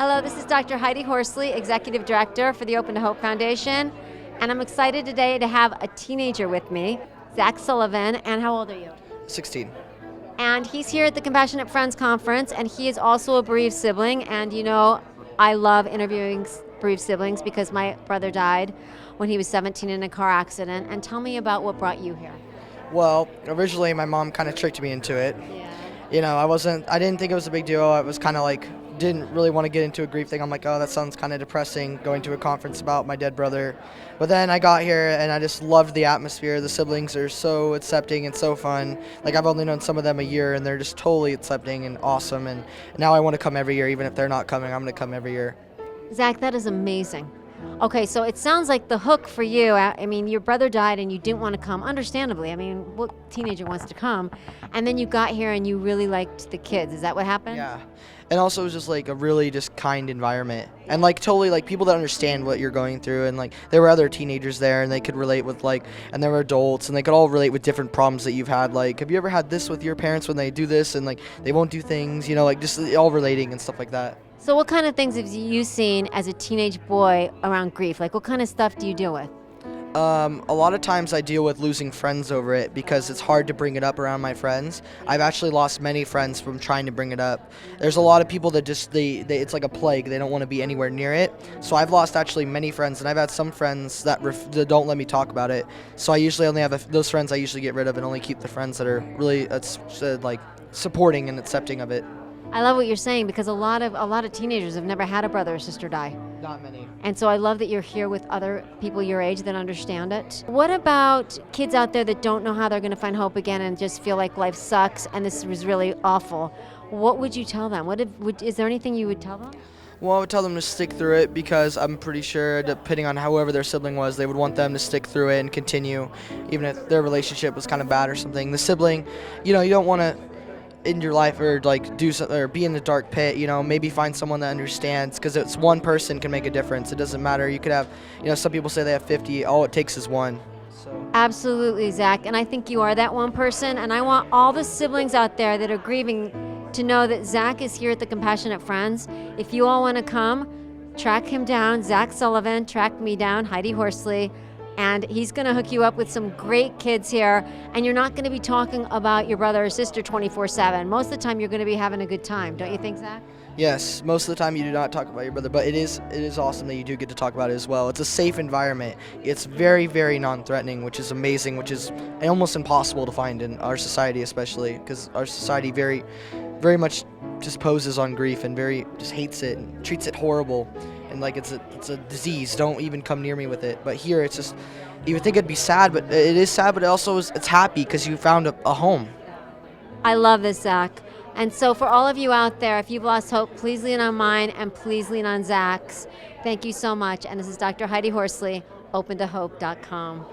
Hello, this is Dr. Heidi Horsley, Executive Director for the Open to Hope Foundation, and I'm excited today to have a teenager with me, Zach Sullivan. And how old are you? 16. And he's here at the Compassionate Friends Conference, and he is also a bereaved sibling. And you know, I love interviewing bereaved siblings because my brother died when he was 17 in a car accident. And tell me about what brought you here. Well, originally my mom kind of tricked me into it. Yeah. I didn't think it was a big deal. I was kind of like, didn't really want to get into a grief thing. I'm like, oh, that sounds kind of depressing, going to a conference about my dead brother. But then I got here and I just loved the atmosphere. The siblings are so accepting and so fun. Like, I've only known some of them a year and they're just totally accepting and awesome. And now I want to come every year. Even if they're not coming, I'm going to come every year. Zach, that is amazing. Okay, so it sounds like the hook for you, I mean, your brother died and you didn't want to come, understandably. I mean, what teenager wants to come? And then you got here and you really liked the kids. Is that what happened? Yeah. And also it was just like a really just kind environment. And like totally like people that understand what you're going through, and like there were other teenagers there and they could relate with like, and there were adults and they could all relate with different problems that you've had. Like, have you ever had this with your parents when they do this and like they won't do things, like just all relating and stuff like that. So what kind of things have you seen as a teenage boy around grief? Like, what kind of stuff do you deal with? A lot of times I deal with losing friends over it because it's hard to bring it up around my friends. I've actually lost many friends from trying to bring it up. There's a lot of people that just, it's like a plague. They don't want to be anywhere near it. So I've lost actually many friends, and I've had some friends that don't let me talk about it. So I usually only have those friends I usually get rid of and only keep the friends that are really like supporting and accepting of it. I love what you're saying because a lot of teenagers have never had a brother or sister die. Not many. And so I love that you're here with other people your age that understand it. What about kids out there that don't know how they're going to find hope again and just feel like life sucks and this was really awful? What would you tell them? Is there anything you would tell them? Well, I would tell them to stick through it because I'm pretty sure, depending on whoever their sibling was, they would want them to stick through it and continue, even if their relationship was kind of bad or something. The sibling, you don't want to in your life or like do something or be in the dark pit, maybe find someone that understands, because it's one person can make a difference. It doesn't matter. You could have, some people say they have 50, all it takes is one. So Absolutely, Zach, and I think you are that one person, and I want all the siblings out there that are grieving to know that Zach is here at the Compassionate Friends. If you all want to come, track him down, Zach Sullivan, track me down, Heidi Horsley, and he's going to hook you up with some great kids here, and you're not going to be talking about your brother or sister 24/7. Most of the time you're going to be having a good time, don't you think, Zach? Yes, most of the time you do not talk about your brother, but it is awesome that you do get to talk about it as well. It's a safe environment. It's very, very non-threatening, which is amazing, which is almost impossible to find in our society, especially because our society very, very much just poses on grief and very just hates it and treats it horrible, and like it's a disease. Don't even come near me with it. But here it's just, you would think it'd be sad, but it is sad, but it also it's happy because you found a home. I love this, Zach. And so for all of you out there, if you've lost hope, please lean on mine and please lean on Zach's. Thank you so much. And this is Dr. Heidi Horsley, opentohope.com.